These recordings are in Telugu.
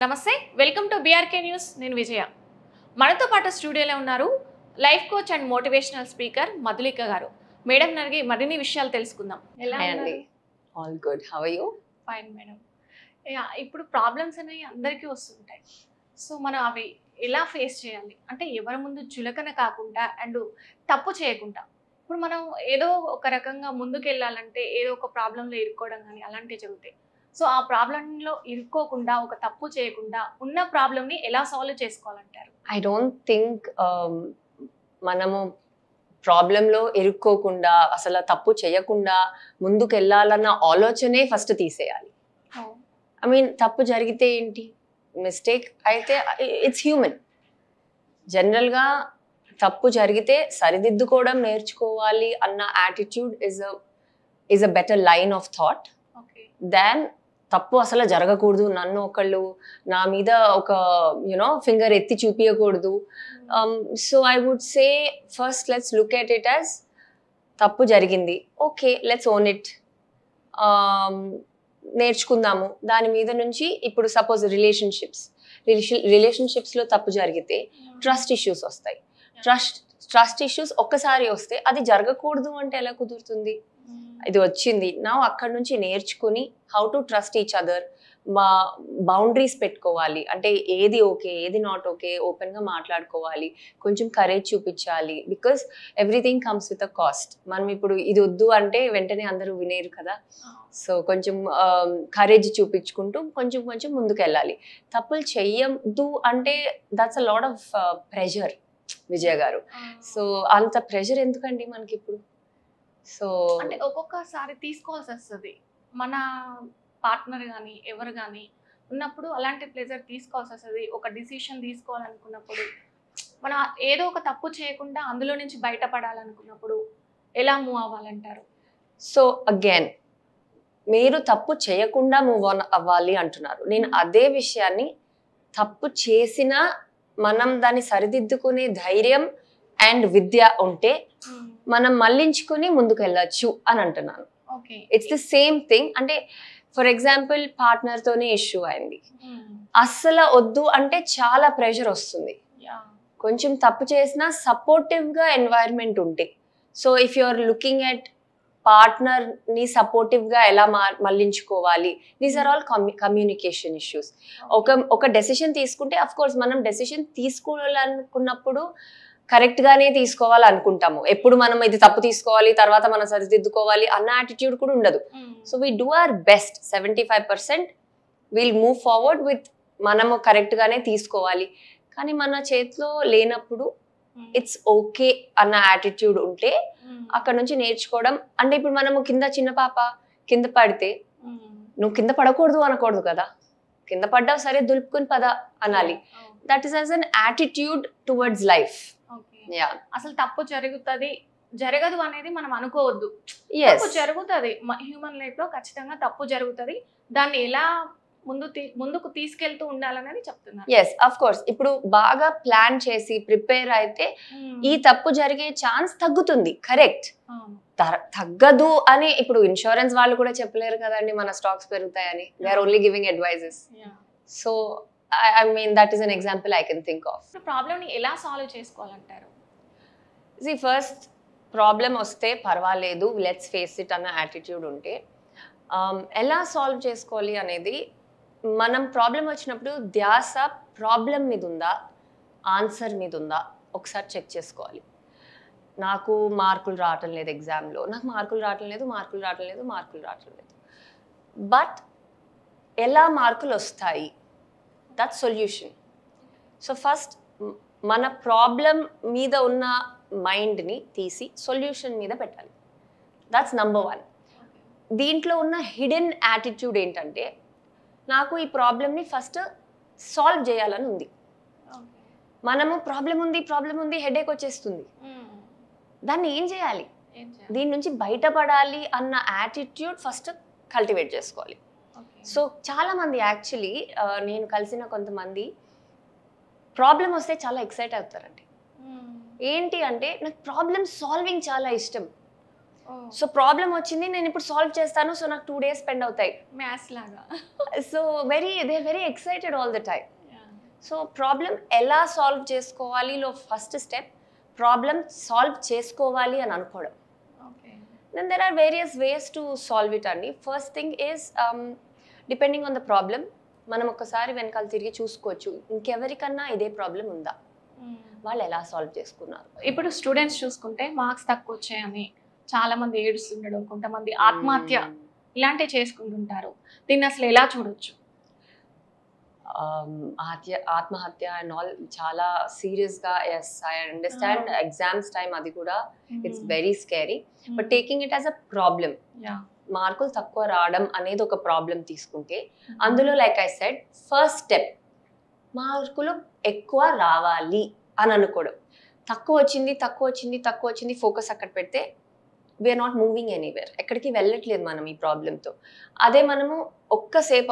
నమస్తే వెల్కమ్ టు బీఆర్కే న్యూస్ నేను విజయ మనతో పాటు స్టూడియోలో ఉన్నారు life coach and motivational speaker Madhulika గారు మేడం నడిగి మరిన్ని విషయాలు తెలుసుకుందాం ఎలా ఉన్నారు all good how are you fine madam ఇప్పుడు ప్రాబ్లమ్స్ అనేవి అందరికీ వస్తుంటాయి సో మనం అవి ఎలా ఫేస్ చేయాలి అంటే ఎవరి ముందు చులకన కాకుండా అండ్ తప్పు చేయకుండా ఇప్పుడు మనం ఏదో ఒక రకంగా ముందుకు వెళ్ళాలంటే ఏదో ఒక ప్రాబ్లంలో ఇరుక్కోవడం కానీ అలాంటివి జరుగుతాయి సో ఆ ప్రాబ్లంలో ఇరుక్కోకుండా ఒక తప్పు చేయకుండా ఉన్న ప్రాబ్లమ్ని ఎలా సాల్వ్ చేసుకోవాలంటారు ఐ డోంట్ థింక్ మనము ప్రాబ్లంలో ఇరుక్కోకుండా అసలు తప్పు చేయకుండా ముందుకు వెళ్ళాలన్న ఆలోచనే ఫస్ట్ తీసేయాలి. ఐ మీన్ తప్పు జరిగితే ఏంటి, మిస్టేక్ అయితే ఇట్స్ హ్యూమన్. జనరల్గా తప్పు జరిగితే సరిదిద్దుకోవడం నేర్చుకోవాలి అన్న attitude is a better line of thought than తప్పు అసలు జరగకూడదు, నన్ను ఒకళ్ళు నా మీద ఒక ఫింగర్ ఎత్తి చూపించకూడదు. So I would say first let's look at it as తప్పు జరిగింది, ఓకే లెట్స్ ఓన్ ఇట్, నేర్చుకుందాము దాని మీద నుంచి. ఇప్పుడు సపోజ్ రిలేషన్షిప్స్లో తప్పు జరిగితే ట్రస్ట్ ఇష్యూస్ వస్తాయి. ట్రస్ట్ ఇష్యూస్ ఒక్కసారి వస్తే అది జరగకూడదు అంటే ఎలా కుదురుతుంది? ఇది వచ్చింది నా అక్కడి నుంచి నేర్చుకుని how to trust each other, మా బౌండరీస్ పెట్టుకోవాలి. అంటే ఏది ఓకే ఏది నాట్ ఓకే ఓపెన్గా మాట్లాడుకోవాలి, కొంచెం కరేజ్ చూపించాలి. Because everything comes with a cost. మనం ఇప్పుడు ఇది వద్దు అంటే వెంటనే అందరూ వినేరు కదా. సో కొంచెం కరేజ్ చూపించుకుంటూ కొంచెం కొంచెం ముందుకు వెళ్ళాలి. తప్పులు చెయ్యద్దు అంటే that's a lot of pressure Vijay గారు. సో అంత ప్రెషర్ ఎందుకండి మనకి ఇప్పుడు? సో అంటే ఒక్కొక్కసారి తీసుకోవాల్సి వస్తుంది మన పార్ట్నర్ కానీ ఎవరు కానీ ఉన్నప్పుడు అలాంటి ప్రెజర్ తీసుకోవాల్సి వస్తుంది. ఒక డిసిషన్ తీసుకోవాలనుకున్నప్పుడు మనం ఏదో ఒక తప్పు చేయకుండా అందులో నుంచి బయటపడాలనుకున్నప్పుడు ఎలా మూవ్ అవ్వాలంటారు? సో అగైన్ మీరు తప్పు చేయకుండా మూవ్ ఆన్ అవ్వాలి అంటున్నారు. నేను అదే విషయాన్ని తప్పు చేసినా మనం దాన్ని సరిదిద్దుకునే ధైర్యం అండ్ విద్య ఉంటే మనం మళ్ళించుకుని ముందుకు వెళ్ళచ్చు అని అంటున్నాను. It's the same thing. అంటే ఫర్ ఎగ్జాంపుల్ పార్ట్నర్తోనే ఇష్యూ అయింది, అస్సలు వద్దు అంటే చాలా ప్రెషర్ వస్తుంది. కొంచెం తప్పు చేసినా సపోర్టివ్గా ఎన్వైర్న్మెంట్ ఉంటే. So if you are looking at పార్ట్నర్ని సపోర్టివ్గా ఎలా మళ్ళించుకోవాలి, these are all communication issues. ఒక డెసిషన్ తీసుకుంటే అఫ్ కోర్స్ మనం డెసిషన్ తీసుకోవాలనుకున్నప్పుడు కరెక్ట్గానే తీసుకోవాలనుకుంటాము. ఎప్పుడు మనం ఇది తప్పు తీసుకోవాలి తర్వాత మనం సరిదిద్దుకోవాలి అన్న యాటిట్యూడ్ కూడా ఉండదు. So we do our best 75%. Will move forward with మనము కరెక్ట్గానే తీసుకోవాలి. కానీ మన చేతిలో లేనప్పుడు ఇట్స్ ఓకే అన్న యాటిట్యూడ్ ఉంటే అక్కడ నుంచి నేర్చుకోవడం. అంటే ఇప్పుడు మనము చిన్న పాప కింద పడితే నువ్వు కింద పడకూడదు అనకూడదు కదా, కింద పడ్డావు సరే దులుపుకుని పద అనాలి. That is as an attitude towards life. అసలు తప్పు జరగదు అనేది మనం అనుకోవద్దు. జరుగుతుంది హ్యూమన్ లైఫ్ లో, ఖచ్చితంగా తప్పు జరుగుతుంది. దాన్ని ఎలా ముందుకు తీసుకెళ్తూ ఉండాలనేది చెప్తున్నారు. Yes of course. ఇప్పుడు బాగా ప్లాన్ చేసి ప్రిపేర్ అయితే ఈ తప్పు జరిగే ఛాన్స్ తగ్గుతుంది. కరెక్ట్, తగ్గదు అని ఇప్పుడు ఇన్సూరెన్స్ వాళ్ళు కూడా చెప్పలేరు కదండి మన స్టాక్స్ పెరుగుతాయని. They are only giving advices. So I mean that is an example I can think of. Problem ని ఎలా సాల్వ్ చేసుకోవాలంటారు? See, first ప్రాబ్లం వస్తే పర్వాలేదు, లెట్స్ ఫేస్ ఇట్ అన్న యాటిట్యూడ్ ఉంటే ఎలా సాల్వ్ చేసుకోవాలి అనేది, మనం ప్రాబ్లం వచ్చినప్పుడు ధ్యాస ప్రాబ్లం మీద ఉందా ఆన్సర్ మీద ఉందా ఒకసారి చెక్ చేసుకోవాలి. నాకు మార్కులు రావటం లేదు ఎగ్జామ్లో, నాకు మార్కులు రావటం లేదు, బట్ ఎలా మార్కులు వస్తాయి, దట్ సొల్యూషన్. సో ఫస్ట్ మన ప్రాబ్లం మీద ఉన్న మైండ్ని తీసి సొల్యూషన్ మీద పెట్టాలి. That's number 1. దీంట్లో ఉన్న హిడెన్ యాటిట్యూడ్ ఏంటంటే నాకు ఈ ప్రాబ్లమ్ని ఫస్ట్ సాల్వ్ చేయాలని ఉంది. మనము ప్రాబ్లం ఉంది హెడేక్ వచ్చేస్తుంది, దాన్ని ఏం చేయాలి, దీని నుంచి బయటపడాలి అన్న యాటిట్యూడ్ ఫస్ట్ కల్టివేట్ చేసుకోవాలి. సో చాలామంది యాక్చువల్లీ నేను కలిసిన కొంతమంది ప్రాబ్లం వస్తే చాలా ఎక్సైట్ అవుతారండి. ఏంటి అంటే నాకు ప్రాబ్లమ్ సాల్వింగ్ చాలా ఇష్టం, సో ప్రాబ్లం వచ్చింది, నేను ఇప్పుడు సాల్వ్ చేస్తాను, సో నాకు 2 days స్పెండ్ అవుతాయి. మ్యాథ్స్ లాగా. So they very excited all the time. So problem ఎలా సాల్వ్ చేసుకోవాలిలో ఫస్ట్ స్టెప్ ప్రాబ్లం సాల్వ్ చేసుకోవాలి అని అనుకోవడం. Then there are various ways to solve it అండి. First thing is depending on the problem మనం ఒకసారి వెనకాల తిరిగి చూసుకోవచ్చు, ఇంకెవరికన్నా ఇదే ప్రాబ్లం ఉందా, వాళ్ళు ఎలా సాల్వ్ చేసుకున్నారు. ఇప్పుడు స్టూడెంట్స్ చూసుకుంటే మార్క్స్ తక్కువ వచ్చాయని చాలా మంది ఏడుస్తుండడం, కొంతమంది ఆత్మహత్య ఇలాంటివి చేసుకుంటుంటారు. దీన్ని అసలు ఎలా చూడొచ్చు? ఆత్మహత్య అండ్ ఆల్ చాలా సీరియస్గా, yes I understand, exams time అది కూడా it's very scary, but taking it as a problem. మార్కులు తక్కువ రావడం అనేది ఒక ప్రాబ్లం తీసుకుంటే అందులో like I said first step మార్కులు ఎక్కువ రావాలి అని అనుకోవడం. తక్కువ వచ్చింది ఫోకస్ అక్కడ పెడితే వీఆర్ నాట్ మూవింగ్ ఎనీవేర్, ఎక్కడికి వెళ్ళట్లేదు మనం ఈ ప్రాబ్లంతో. అదే మనము కాసేపు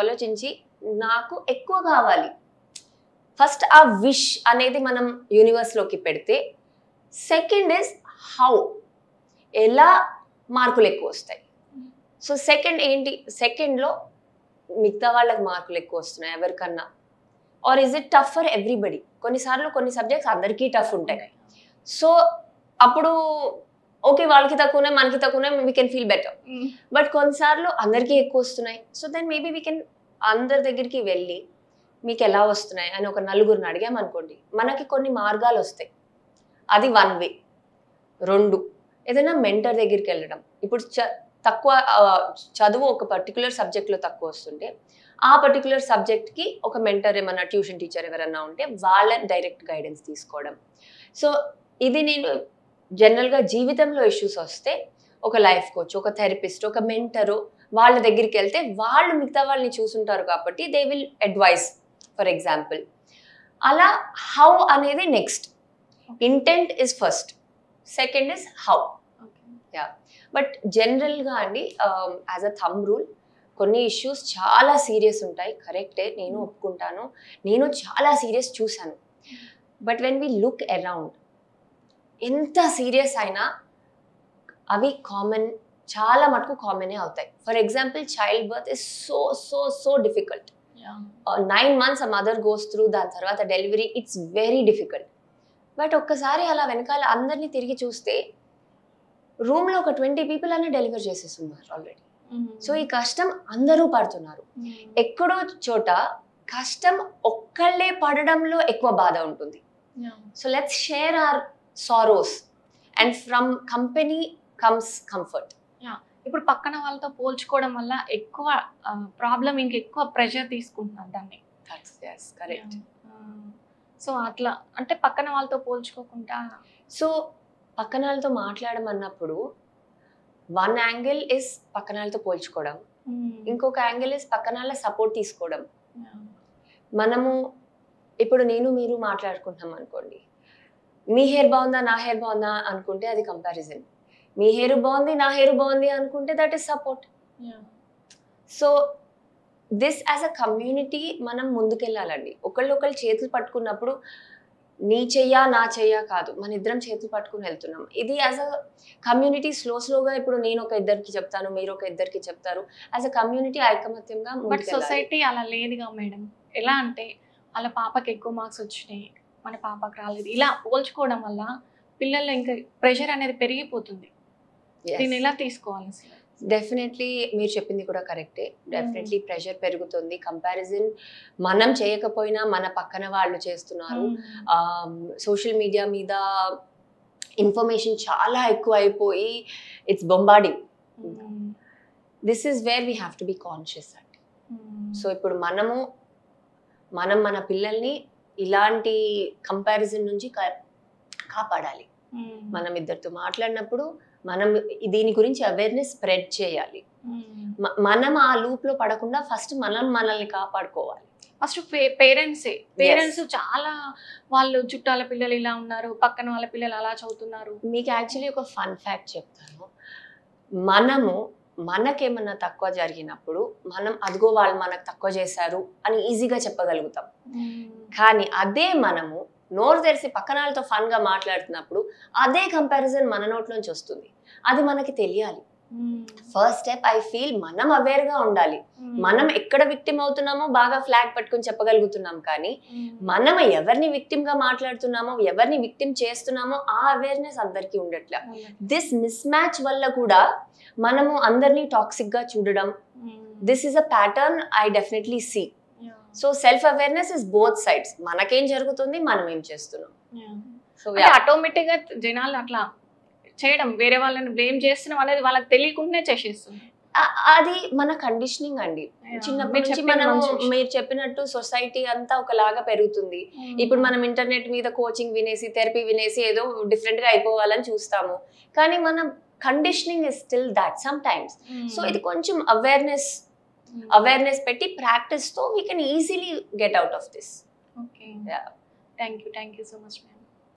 ఆలోచించి నాకు ఎక్కువ కావాలి, ఫస్ట్ ఆ విష్ అనేది మనం యూనివర్స్లోకి పెడితే, సెకండ్ ఇస్ హౌ, ఎలా మార్కులు ఎక్కువ వస్తాయి. సో సెకండ్ ఏంటి, సెకండ్లో మిగతా వాళ్ళకి మార్కులు ఎక్కువ వస్తున్నాయి ఎవరికన్నా, or is it tough for everybody. కొన్నిసార్లు కొన్ని సబ్జెక్ట్స్ అందరికీ టఫ్ ఉంటాయి. సో అప్పుడు ఓకే వాళ్ళకి తక్కువనే మనకి తక్కువనే, we can feel better. But కొన్నిసార్లు అందరికీ ఎక్కువ వస్తున్నాయి, so then maybe we can అందరి దగ్గరికి వెళ్ళి మీకు ఎలా వస్తున్నాయి అని ఒక నలుగురిని అడిగామనుకోండి, మనకి కొన్ని మార్గాలు వస్తాయి. అది 1 way. 2, ఏదైనా మెంటర్ దగ్గరికి వెళ్ళడం. ఇప్పుడు తక్కువ చదువు ఒక పర్టికులర్ సబ్జెక్ట్లో తక్కువ వస్తుంటే ఆ పర్టికులర్ సబ్జెక్ట్కి ఒక మెంటర్, ఏమన్నా ట్యూషన్ టీచర్ ఎవరన్నా ఉంటే వాళ్ళ డైరెక్ట్ గైడెన్స్ తీసుకోవడం. సో ఇది నేను జనరల్గా జీవితంలో ఇష్యూస్ వస్తే ఒక లైఫ్ కోచ్, ఒక థెరపిస్ట్, ఒక మెంటరు వాళ్ళ దగ్గరికి వెళ్తే వాళ్ళు మిగతా వాళ్ళని చూసుంటారు కాబట్టి they will advise, for example. అలా హౌ అనేది next. Intent is first, second is how. Yeah, but జనరల్గా అండి యాజ్ అ థంబ్ రూల్ కొన్ని ఇష్యూస్ చాలా సీరియస్ ఉంటాయి, కరెక్టే, నేను ఒప్పుకుంటాను, నేను చాలా సీరియస్ చూశాను. But when we look around ఎంత సీరియస్ అయినా అవి కామన్, చాలా మటుకు కామనే అవుతాయి. For example child birth is so so so difficult. 9 months a mother goes through, దాని తర్వాత delivery, it's very difficult. But ఒక్కసారి అలా వెనకాల అందరినీ తిరిగి చూస్తే రూమ్లో ఒక 20 people అనే డెలివర్ చేసేస్తున్నారు ఆల్రెడీ. సో ఈ కష్టం అందరూ పడుతున్నారు. ఎక్కడో చోట కష్టం ఒక్కళ్ళే పడడంలో ఎక్కువ బాధ ఉంటుంది. So let's share our sorrows and from company comes comfort. ఇప్పుడు పక్కన వాళ్ళతో పోల్చుకోవడం వల్ల ఎక్కువ ప్రాబ్లం, ఇంకెక్కువ ప్రెషర్ తీసుకుంటున్నారు దాన్ని. కరెక్ట్. సో అట్లా అంటే పక్కన వాళ్ళతో పోల్చుకోకుండా, సో పక్కన వాళ్ళతో మాట్లాడమన్నప్పుడు 1 angle ఇస్ పక్కన వాళ్ళతో పోల్చుకోవడం, ఇంకొక యాంగిల్ ఇస్ పక్కన వాళ్ళ సపోర్ట్ తీసుకోవడం. మనము ఇప్పుడు నేను మీరు మాట్లాడుకుంటున్నాం అనుకోండి, మీ హెయిర్ బాగుందా నా హెయిర్ బాగుందా అనుకుంటే అది కంపారిజన్, మీ హెయిర్ బాగుంది నా హెయిర్ బాగుంది అనుకుంటే that is support. So this as a community మనం ముందుకెళ్ళాలండి. ఒకళ్ళు చేతులు పట్టుకున్నప్పుడు నీ చెయ్యా నా చెయ్యా కాదు, మన ఇద్దరం చేతులు పట్టుకుని వెళ్తున్నాం. ఇది యాజ్ అ కమ్యూనిటీ స్లోగా ఇప్పుడు నేను ఒక ఇద్దరికి చెప్తాను, మీరు ఒక ఇద్దరికి చెప్తారు, యాజ్ అ కమ్యూనిటీ ఐకమత్యంగా. బట్ సొసైటీ అలా లేదుగా మేడం. ఎలా అంటే వాళ్ళ పాపకి ఎక్కువ మార్క్స్ వచ్చినాయి, మన పాపకు రాలేదు, ఇలా పోల్చుకోవడం వల్ల పిల్లల్లో ఇంకా ప్రెషర్ అనేది పెరిగిపోతుంది. దీన్ని ఎలా తీసుకోవాలి అసలు? డెఫినెట్లీ మీరు చెప్పింది కూడా కరెక్టే. డెఫినెట్లీ ప్రెషర్ పెరుగుతుంది. కంపారిజన్ మనం చేయకపోయినా మన పక్కన వాళ్ళు చేస్తున్నారు. సోషల్ మీడియా మీద ఇన్ఫర్మేషన్ చాలా ఎక్కువ అయిపోయి it's bombarding. This is where we have to be conscious అండి. సో ఇప్పుడు మనం మన పిల్లల్ని ఇలాంటి కంపారిజన్ నుంచి కాపాడాలి. మనం ఇద్దరితో మాట్లాడినప్పుడు మనం దీని గురించి అవేర్నెస్ స్ప్రెడ్ చేయాలి. మనం ఆ లూప్ లో పడకుండా ఫస్ట్ మనల్ని కాపాడుకోవాలి. ఫస్ట్ పేరెంట్స్ చాలా వాళ్ళు చుట్టాల పిల్లలు ఇలా ఉన్నారు, పక్కన వాళ్ళ పిల్లలు అలా చదువుతున్నారు. మీకు యాక్చువల్లీ ఒక ఫన్ ఫ్యాక్ట్ చెప్తాను. మనకేమన్నా తక్కువ జరిగినప్పుడు మనం అదిగో వాళ్ళు మనకు తక్కువ చేశారు అని ఈజీగా చెప్పగలుగుతాం. కానీ అదే మనము నోరు తెరిచి పక్కన వాళ్ళతో ఫన్ గా మాట్లాడుతున్నప్పుడు అదే కంపారిజన్ మన నోట్లోంచి వస్తుంది. అది మనకి తెలియాలి. ఫస్ట్ స్టెప్ ఐ ఫీల్ మనం అవేర్ గా ఉండాలి. మనం ఎక్కడ విక్టిమ్ అవుతున్నామో బాగా ఫ్లాగ్ పట్టుకుని చెప్పగలుగుతున్నాం, కానీ మనం ఎవరిని విక్టిమ్ గా మాట్లాడుతున్నామో, ఎవరిని విక్టిమ్ చేస్తున్నామో ఆ అవేర్నెస్ అందరికీ ఉండట్లే. దిస్ మిస్ మ్యాచ్ వల్ల కూడా మనము అందరినీ టాక్సిక్ గా చూడడం, this is a pattern I definitely see. So self awareness is both sides. మనకేం జరుగుతుంది, మనం ఏం చేస్తున్నాం. సో ఆటోమేటిక్ గా జనాలు అట్లా చేయడం, వేరే వాళ్ళని బ్లేమ్ చేస్తున్నాం అనేది వాళ్ళకి తెలియకుండానే చేసేస్తుంది. అది మన కండిషనింగ్ అండి. చిన్నప్పటి నుంచి మనము మీరు చెప్పినట్టు సొసైటీ అంతా ఒకలాగా పెరుగుతుంది. ఇప్పుడు మనం ఇంటర్నెట్ మీద కోచింగ్ వినేసి, థెరపీ వినేసి ఏదో డిఫరెంట్ గా అయిపోవాలని చూస్తాము, కానీ మనం conditioning is still that some times. So ఇది కొంచెం అవేర్నెస్ పెట్టి ప్రాక్టీస్ తో we can easily get out of this. Okay, thank you so much.